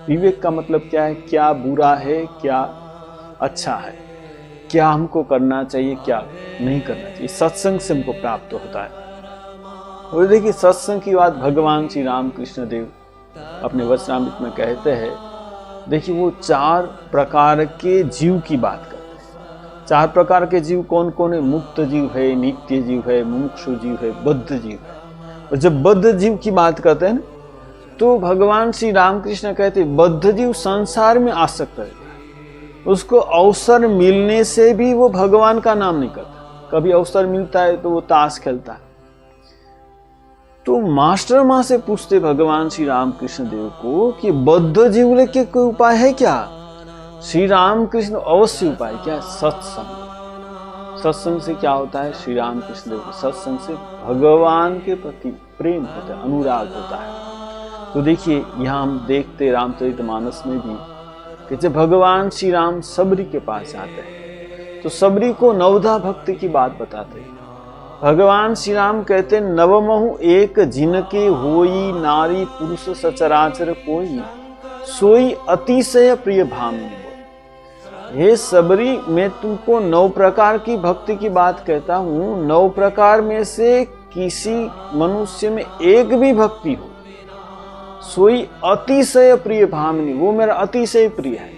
विवेक का मतलब क्या है? क्या बुरा है, क्या अच्छा है, क्या हमको करना चाहिए, क्या नहीं करना चाहिए, सत्संग से हमको प्राप्त होता है। और देखिए सत्संग की बात भगवान श्री रामकृष्ण देव अपने वचनामृत में कहते हैं। देखिए वो 4 प्रकार के जीव की बात करते हैं। 4 प्रकार के जीव कौन कौन है? मुक्त जीव है, नित्य जीव है, मुमुक्षु जीव है, बद्ध जीव है। और जब बद्ध जीव की बात करते हैं तो भगवान श्री रामकृष्ण कहते हैं बद्ध जीव संसार में आसक्त है, उसको अवसर मिलने से भी वो भगवान का नाम नहीं करता। कभी अवसर मिलता है तो वो ताश खेलता है। तो मास्टर माँ से पूछते भगवान श्री रामकृष्ण देव को कि बद्ध जीव के कोई उपाय है क्या? श्री रामकृष्ण अवश्य उपाय क्या? सत्संग। सत्संग से क्या होता है? श्री रामकृष्ण देव सत्संग से भगवान के प्रति प्रेम होता है, अनुराग होता है। तो देखिए यहाँ हम देखते रामचरितमानस में भी कि जब भगवान श्री राम सबरी के पास जाते हैं तो सबरी को नवधा भक्ति की बात बताते हैं। भगवान श्री राम कहते हैं नवमहु एक जिनके होई नारी पुरुष सचराचर कोई सोई अतिशय प्रिय भामिनी। हे सबरी, मैं तुमको 9 प्रकार की भक्ति की बात कहता हूँ। 9 प्रकार में से किसी मनुष्य में एक भी भक्ति हो, सोई अतिशय प्रिय भामिनी, वो मेरा अतिशय प्रिय है।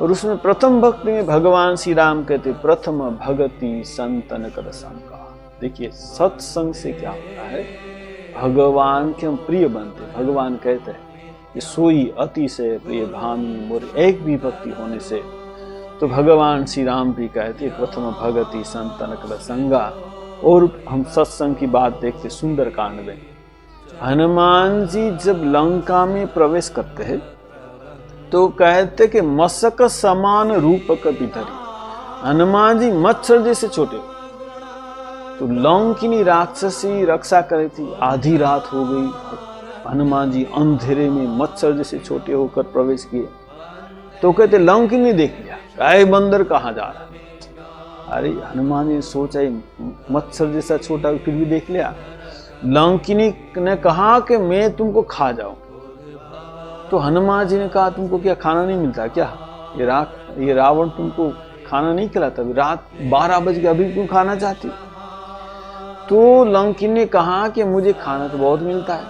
और उसमें प्रथम भक्ति में भगवान श्री राम कहते प्रथम भगति संतन कर संगा। देखिए सत्संग से क्या होता है? भगवान के हम प्रिय बनते। भगवान कहते हैं कि सोई अतिशय प्रिय भामिनी मोर, एक भी भक्ति होने से। तो भगवान श्री राम भी कहते प्रथम भगति संतन कर संगा। और हम सत्संग की बात देखते सुंदर कांड में हनुमान जी जब लंका में प्रवेश करते हैं तो कहते कि मशक समान रूप कभी धरी। हनुमान जी मच्छर जैसे छोटे। तो लंकिनी राक्षसी रक्षा करे थी, आधी रात हो गई, हनुमान जी अंधेरे में मच्छर जैसे छोटे होकर प्रवेश किए। तो कहते लंकिनी देख लिया, काय बंदर कहाँ जा रहा है। अरे हनुमान जी ने सोचा मच्छर जैसा छोटा फिर भी देख लिया। लंकिनी ने कहा कि मैं तुमको खा जाऊं। तो हनुमान जी ने कहा तुमको क्या खाना नहीं मिलता क्या? ये रावण तुमको खाना नहीं खिलाता, रात 12 बज गए, अभी तुम खाना चाहती? तो लंकिनी ने कहा कि मुझे खाना तो बहुत मिलता है,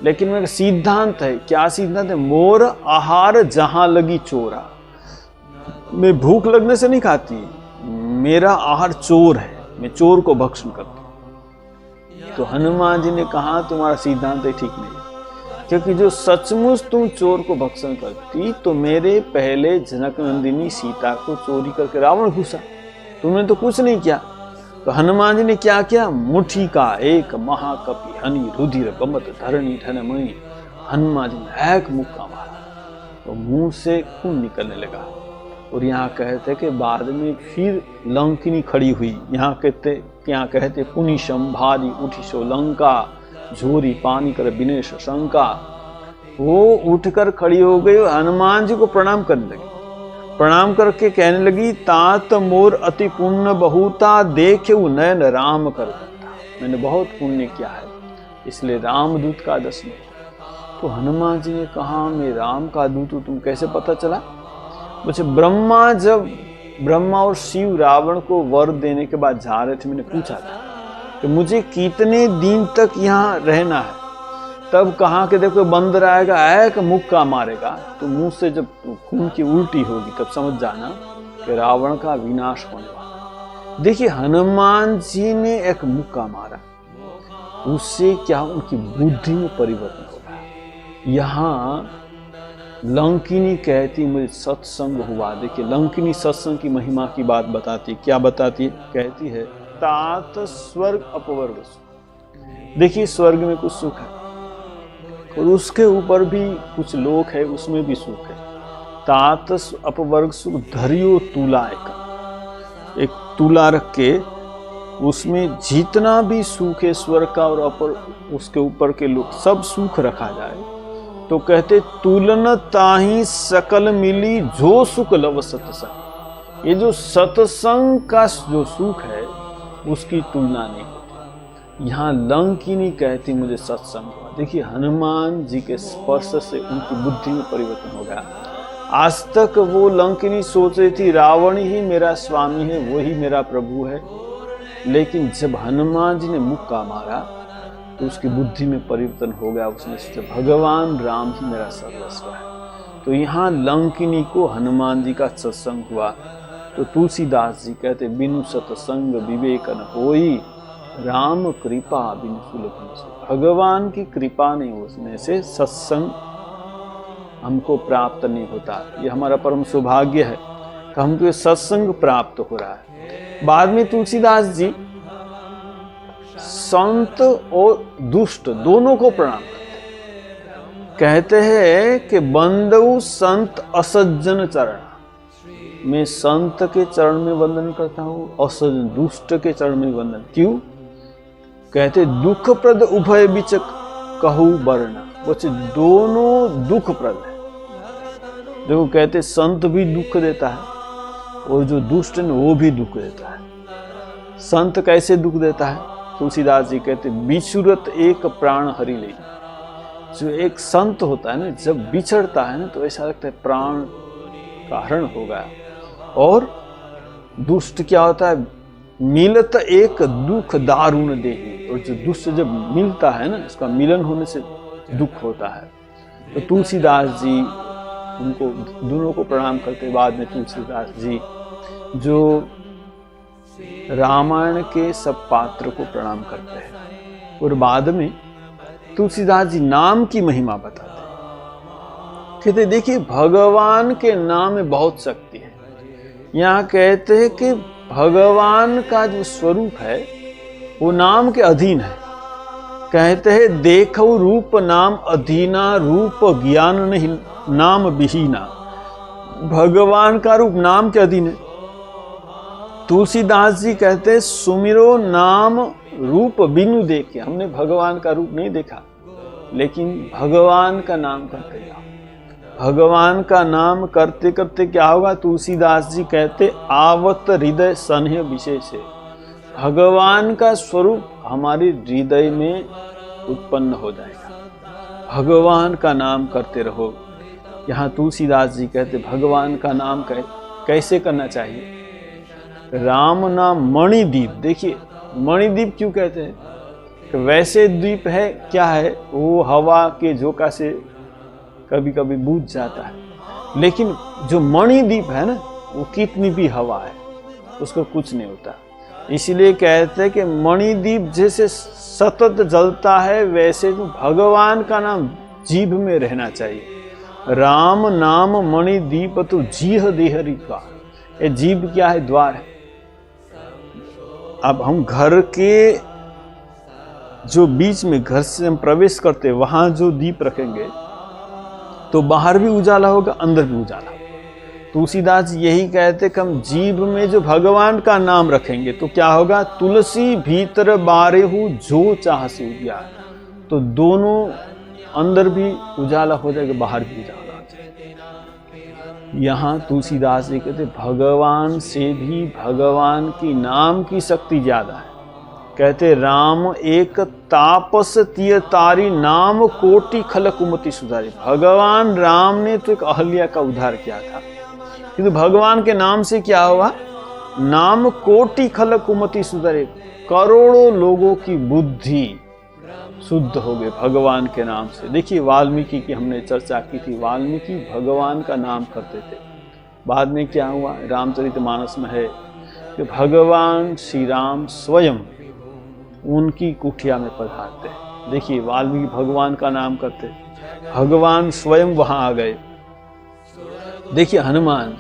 लेकिन मेरा सिद्धांत है। क्या सिद्धांत है? मोर आहार जहां लगी चोरा। मैं भूख लगने से नहीं खाती, मेरा आहार चोर है, मैं चोर को भक्षण करती। तो हनुमान जी ने कहा तुम्हारा सिद्धांत ठीक नहीं है, क्योंकि जो सचमुच तुम चोर को भक्षण करती तो मेरे पहले जनक नंदिनी सीता को चोरी करके रावण घुसा, तुमने तो कुछ नहीं किया। तो हनुमान जी ने क्या किया? मुट्ठी का एक महाकपि हनि रुधिर बमत धरणी धनमयी। हनुमान जी ने एक मुक्का मारा तो मुंह से खून निकलने लगा। और यहाँ कहते कि बाद में फिर लंकिनी खड़ी हुई। यहाँ कहते पुनिशम भारी उठी सो लंका झोरी पानी कर विनेश शंका। वो उठकर खड़ी हो गई, हनुमान जी को प्रणाम करने लगी। प्रणाम करके कहने लगी तात मोर अति पुण्य बहुता देखे नयन राम कर। मैंने बहुत पुण्य किया है, इसलिए रामदूत का दर्शन। तो हनुमान जी ने कहा मैं राम का दूत हूं, तुम कैसे पता चला? मुझे ब्रह्मा और शिव रावण को वर देने के बाद जा रहे थे, मैंने पूछा था कि मुझे कितने दिन तक यहाँ रहना है। तब कहा कि देखो बंदर आएगा, एक मुक्का मारेगा तो मुंह से जब खून की उल्टी होगी तब समझ जाना कि रावण का विनाश होने वाला। देखिए हनुमान जी ने एक मुक्का मारा, उससे क्या उनकी बुद्धि में परिवर्तन हो रहा। यहाँ लंकिनी कहती मुझे सत्संग हुआ। देखिए लंकिनी सत्संग की महिमा की बात बताती, क्या बताती? कहती है तात स्वर्ग अपवर्ग सुख। देखिए स्वर्ग में कुछ सुख है और उसके ऊपर भी कुछ लोक है, उसमें भी सुख है। तात अपवर्ग सुख धरियो तुला, एक तुला रख के उसमें जितना भी सुख है स्वर्ग का और अपर उसके ऊपर के लोग सब सुख रखा जाए तो कहते तुलन ताही सकल मिली जो सुख लव सत्संग। ये जो सत्संग का जो सुख है उसकी तुलना नहीं होती। यहाँ लंकिनी कहती मुझे सत्संग हुआ। देखिए हनुमान जी के स्पर्श से उनकी बुद्धि में परिवर्तन हो गया। आज तक वो लंकिनी सोच रही थी रावण ही मेरा स्वामी है, वही मेरा प्रभु है, लेकिन जब हनुमान जी ने मुक्का मारा तो उसकी बुद्धि में परिवर्तन हो गया। उसने सोचा भगवान राम ही मेरा सर्वस्व है। तो यहाँ लंकिनी को हनुमान जी का सत्संग हुआ। तो तुलसीदास जी कहते बिनु सत्संग विवेक न होई, राम कृपा बिनु सुलभ। भगवान की कृपा नहीं होने से सत्संग हमको प्राप्त नहीं होता। ये हमारा परम सौभाग्य है कि हमको ये सत्संग प्राप्त हो रहा है। बाद में तुलसीदास जी संत और दुष्ट दोनों को प्रणाम करते, कहते हैं कि बंदऊ संत असज्जन चरण, मैं संत के चरण में वंदन करता हूँ, असज्जन दुष्ट के चरण में वंदन। क्यों? कहते दुख प्रद उभय बिच कहू वर्णा, बच्चे दोनों दुख प्रद है। देखो कहते संत भी दुख देता है और जो दुष्ट है वो भी दुख देता है। संत कैसे दुख देता है? तुलसीदास जी कहते बिछुरत एक प्राण हरि ले। जो एक संत होता है ना, जब बिछड़ता है ना तो ऐसा लगता है प्राण का हरण हो गया। और दुष्ट क्या होता है? मिलत एक दुख दारुण देही। और जो दुष्ट जब मिलता है ना, उसका मिलन होने से दुख होता है। तो तुलसीदास जी उनको दोनों को प्रणाम करते। बाद में तुलसीदास जी जो रामायण के सब पात्र को प्रणाम करते हैं। और बाद में तुलसीदास जी नाम की महिमा बताते हैं। कहते देखिए भगवान के नाम में बहुत शक्ति है। यहाँ कहते हैं कि भगवान का जो स्वरूप है वो नाम के अधीन है। कहते हैं देखो रूप नाम अधीना, रूप ज्ञान नहीं नाम विहीना। भगवान का रूप नाम के अधीन है। तुलसीदास जी कहते हैं सुमिरो नाम रूप बिनु देखे। हमने भगवान का रूप नहीं देखा, लेकिन भगवान का नाम करते जाओ। भगवान का नाम करते करते क्या होगा? तुलसीदास जी कहते आवत हृदय स्नेह विशेष है। भगवान का स्वरूप हमारे हृदय में उत्पन्न हो जाएगा। भगवान का नाम करते रहो। यहाँ तुलसीदास जी कहते भगवान का नाम कैसे करना चाहिए? राम नाम मणिदीप। देखिए मणिदीप क्यों कहते हैं? कि वैसे द्वीप है क्या है, वो हवा के झोंका से कभी कभी बुझ जाता है, लेकिन जो मणिदीप है ना, वो कितनी भी हवा है उसको कुछ नहीं होता। इसलिए कहते हैं कि मणिदीप जैसे सतत जलता है, वैसे जो भगवान का नाम जीभ में रहना चाहिए। राम नाम मणिदीप तो जीह देहरी का। ये जीभ क्या है? द्वार है। अब हम घर के जो बीच में घर से हम प्रवेश करते वहां जो दीप रखेंगे तो बाहर भी उजाला होगा, अंदर भी उजाला होगा। तुलसीदास यही कहते कि हम जीभ में जो भगवान का नाम रखेंगे तो क्या होगा? तुलसी भीतर बारेहु जो चाहसी उजियार। तो दोनों अंदर भी उजाला हो जाएगा, बाहर भी उजाला हो जाएगा। यहाँ तुलसीदास जी कहते भगवान से भी भगवान की नाम की शक्ति ज्यादा है। कहते राम एक तापस तिय तारी, नाम कोटि खल कुमति सुधारी। भगवान राम ने तो एक अहल्या का उद्धार किया था, किंतु भगवान के नाम से क्या हुआ? नाम कोटि खल कुमति सुधारे। करोड़ों लोगों की बुद्धि शुद्ध हो गए भगवान के नाम से। देखिए वाल्मीकि की हमने चर्चा की थी। वाल्मीकि भगवान का नाम करते थे। बाद में क्या हुआ? रामचरितमानस में है कि भगवान श्री राम स्वयं उनकी कुटिया में पधारते हैं। देखिए वाल्मीकि भगवान का नाम करते, भगवान स्वयं वहां आ गए। देखिए हनुमान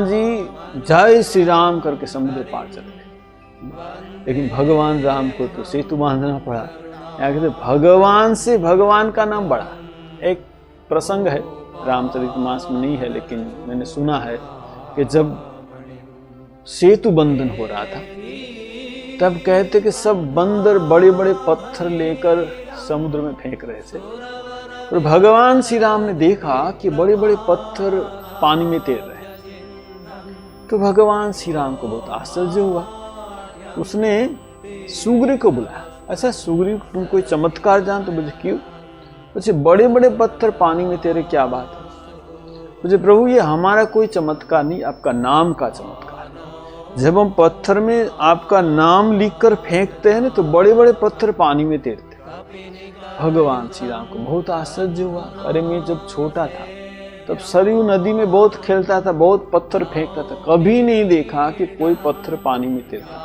जी जय श्री राम करके समुद्र पार चले गए, लेकिन भगवान राम को तो सेतु बांधना पड़ा। यहाँ कहते भगवान से भगवान का नाम बड़ा। एक प्रसंग है, रामचरितमानस में नहीं है, लेकिन मैंने सुना है कि जब सेतु बंधन हो रहा था तब कहते कि सब बंदर बड़े बड़े पत्थर लेकर समुद्र में फेंक रहे थे, और भगवान श्री राम ने देखा कि बड़े बड़े पत्थर पानी में तैर रहे हैं। तो भगवान श्री राम को बहुत आश्चर्य हुआ। उसने सुग्रीव को बुलाया। अच्छा सुग्रीव, तुम कोई चमत्कार जान? तो मुझे क्यों? मुझे बड़े बड़े पत्थर पानी में तेरे क्या बात है? मुझे प्रभु ये हमारा कोई चमत्कार नहीं, आपका नाम का चमत्कार। जब हम पत्थर में आपका नाम लिखकर फेंकते हैं ना तो बड़े बड़े पत्थर पानी में तैरते हैं। भगवान श्री राम को बहुत आश्चर्य हुआ। अरे मैं जब छोटा था तब सरयू नदी में बहुत खेलता था, बहुत पत्थर फेंकता था, कभी नहीं देखा कि कोई पत्थर पानी में तैरता।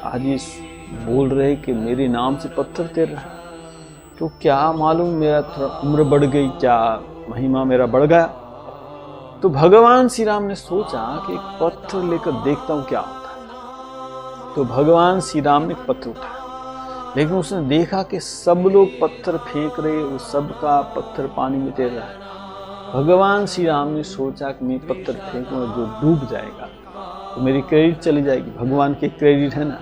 आज ये बोल रहे कि मेरे नाम से पत्थर तैर रहा है, तो क्या मालूम मेरा थोड़ा उम्र बढ़ गई, क्या महिमा मेरा बढ़ गया। तो भगवान श्री राम ने सोचा कि एक पत्थर लेकर देखता हूँ क्या होता है। तो भगवान श्री राम ने पत्थर उठाया, लेकिन उसने देखा कि सब लोग पत्थर फेंक रहे, उस सबका पत्थर पानी में तैर रहा है। भगवान श्री राम ने सोचा कि मैं पत्थर फेंकूंगा, जो डूब जाएगा तो मेरी क्रेडिट चली जाएगी। भगवान की क्रेडिट है ना,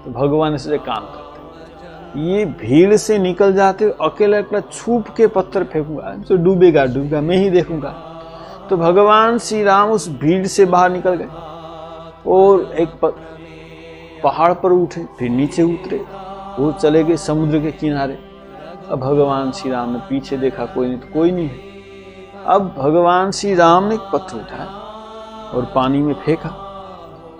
तो भगवान इससे काम करते। ये भीड़ से निकल जाते, अकेला अकेला छुप के पत्थर फेंकूंगा, जो डूबेगा डूबेगा, मैं ही देखूंगा। तो भगवान श्री राम उस भीड़ से बाहर निकल गए और एक पहाड़ पर उठे, फिर नीचे उतरे, वो चले गए समुद्र के किनारे। अब भगवान श्री राम ने पीछे देखा, कोई नहीं, तो कोई नहीं है। अब भगवान श्री राम ने एक पत्थर उठाया और पानी में फेंका,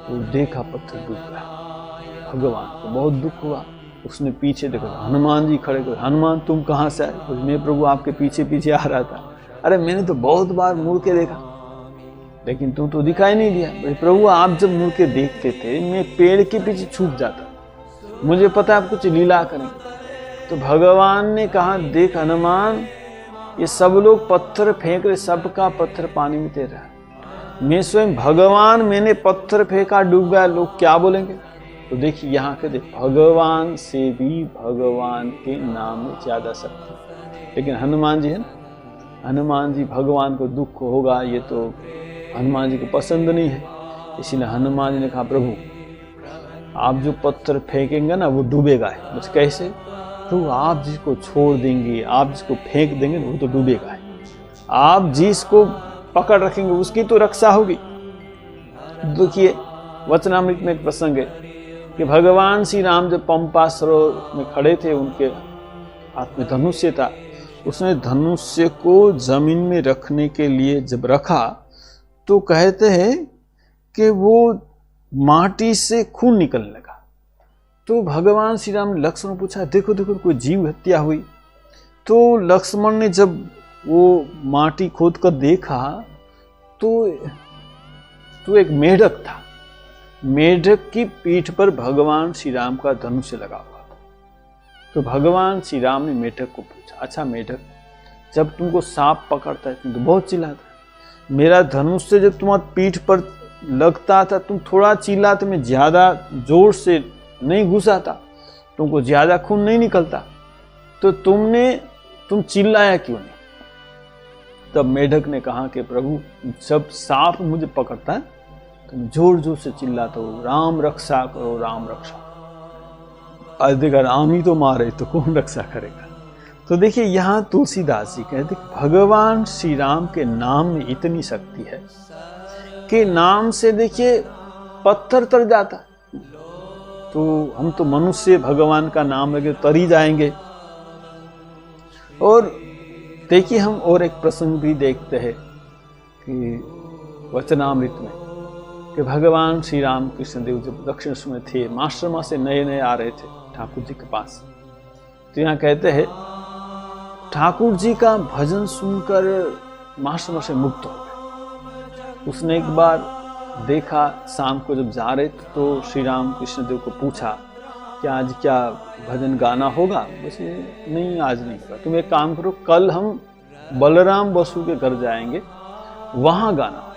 तो देखा पत्थर डूब गया। भगवान को बहुत दुख हुआ। उसने पीछे देखा, हनुमान जी खड़े थे। हनुमान तुम कहाँ से आए? मैं प्रभु आपके पीछे पीछे आ रहा था। अरे मैंने तो बहुत बार मुड़ के देखा, लेकिन तुम तो दिखाई नहीं दिया। प्रभु आप जब मुड़ के देखते थे मैं पेड़ के पीछे छुप जाता, मुझे पता आप कुछ लीला करेंगे। तो भगवान ने कहा, देख हनुमान, ये सब लोग पत्थर फेंक रहे, सबका पत्थर पानी में तैर रहा है। मैं स्वयं भगवान, मैंने पत्थर फेंका, डूब गया, लोग क्या बोलेंगे? तो देखिए यहाँ के देख, भगवान से भी भगवान के नाम में ज्यादा शक्ति। लेकिन हनुमान जी है ना, हनुमान जी, भगवान को दुख होगा, ये तो हनुमान जी को पसंद नहीं है। इसीलिए हनुमान जी ने कहा, प्रभु आप जो पत्थर फेंकेंगे ना वो डूबेगा है। मुझे कैसे? तो आप जिसको छोड़ देंगे, आप जिसको फेंक देंगे वो तो डूबेगा है। आप जिसको पकड़ रखेंगे उसकी तो रक्षा होगी। देखिए वचनामृत में एक प्रसंग है कि भगवान श्री राम जब पंपा सरोवर में खड़े थे, उनके हाथ में धनुष्य था। उसने धनुष्य को जमीन में रखने के लिए जब रखा तो कहते हैं कि वो माटी से खून निकलने लगा। तो भगवान श्री राम ने लक्ष्मण पूछा, देखो देखो कोई जीव हत्या हुई। तो लक्ष्मण ने जब वो माटी खोद कर देखा तो एक मेढक था। मेढक की पीठ पर भगवान श्री राम का धनुष लगा हुआ। तो भगवान श्री राम ने मेढक को पूछा, अच्छा मेढक, जब तुमको सांप पकड़ता है तुम तो बहुत चिल्लाता है, मेरा धनुष से जब तुम्हारी पीठ पर लगता था तुम थोड़ा चिल्लाते, मैं ज्यादा जोर से नहीं घुसाता, तुमको ज्यादा खून नहीं निकलता, तो तुम चिल्लाया क्यों नहीं? तब मेढक ने कहा कि प्रभु जब सांप मुझे पकड़ता है तो मैं जोर जोर से चिल्लाता हूँ, राम रक्षा करो, राम रक्षा। आज देखा राम ही तो मारे तो कौन रक्षा करेगा? तो देखिए यहाँ तुलसीदास जी कहते भगवान श्री राम के नाम में इतनी शक्ति है कि नाम से देखिए पत्थर तर जाता। तो हम तो मनुष्य भगवान का नाम लेके तर ही जाएंगे। और देखिए हम और एक प्रसंग भी देखते हैं कि वचनामृत में कि भगवान श्री राम कृष्ण देव जब दक्षिण में थे, मास्टरमा से नए नए आ रहे थे ठाकुर जी के पास, तो यहाँ कहते हैं ठाकुर जी का भजन सुनकर मास्टरमा से मुक्त हो गए। उसने एक बार देखा, शाम को जब जा रहे थे तो श्री राम कृष्ण देव को पूछा कि आज क्या भजन गाना होगा? वैसे नहीं, आज नहीं होगा, तुम एक काम करो, कल हम बलराम बसु के घर जाएंगे, वहां गाना,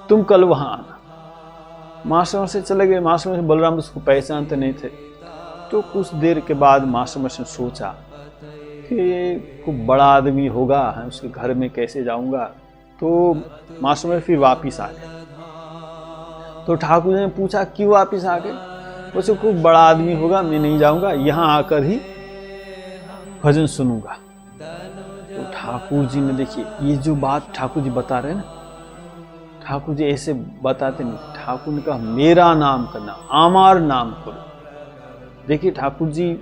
तुम कल वहां आना। मास्टर से चले गए। मास्टर बलराम बसु को पहचानते नहीं थे। तो कुछ देर के बाद मास्टर ने सोचा कि खूब बड़ा आदमी होगा, उसके घर में कैसे जाऊंगा। तो मास्टर फिर वापिस आ गए। तो ठाकुर जी ने पूछा क्यों वापिस आ गए? वैसे खूब बड़ा आदमी होगा, मैं नहीं जाऊंगा, यहाँ आकर ही भजन सुनूंगा। तो ठाकुर जी ने, देखिए ये जो बात ठाकुर जी बता रहे हैं ना, ठाकुर जी ऐसे बताते नहीं। ठाकुर ने कहा मेरा नाम करना, आमार नाम करो। देखिए ठाकुर जी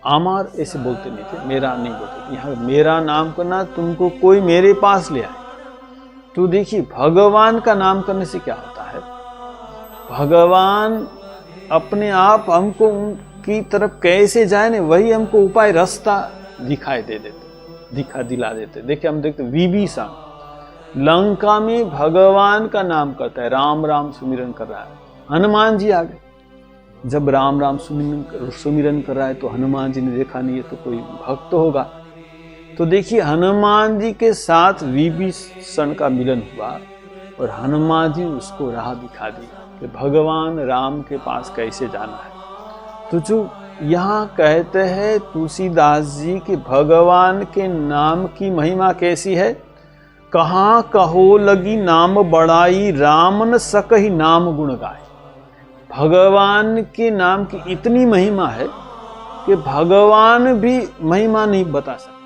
आमार ऐसे बोलते नहीं थे, मेरा नहीं बोलते। यहाँ मेरा नाम करना, तुमको कोई मेरे पास ले आए। तो देखिए भगवान का नाम करने से क्या होता है, भगवान अपने आप हमको उनकी तरफ कैसे जाए ना, वही हमको उपाय रास्ता दिखाई दे देते, दिला देते। देखिए हम देखते विभीषण लंका में भगवान का नाम करता है, राम राम सुमिरन कर रहा है, हनुमान जी आ गए। जब राम राम सुमिरन कर रहा है तो हनुमान जी ने देखा नहीं है तो कोई भक्त होगा, तो देखिए हनुमान जी के साथ विभीषण का मिलन हुआ और हनुमान जी उसको राह दिखा दी कि भगवान राम के पास कैसे जाना है। तो जो यहाँ कहते हैं तुलसीदास जी कि भगवान के नाम की महिमा कैसी है, कहाँ कहो लगी नाम बड़ाई, राम न सकहि नाम गुण गाए। भगवान के नाम की इतनी महिमा है कि भगवान भी महिमा नहीं बता सकते।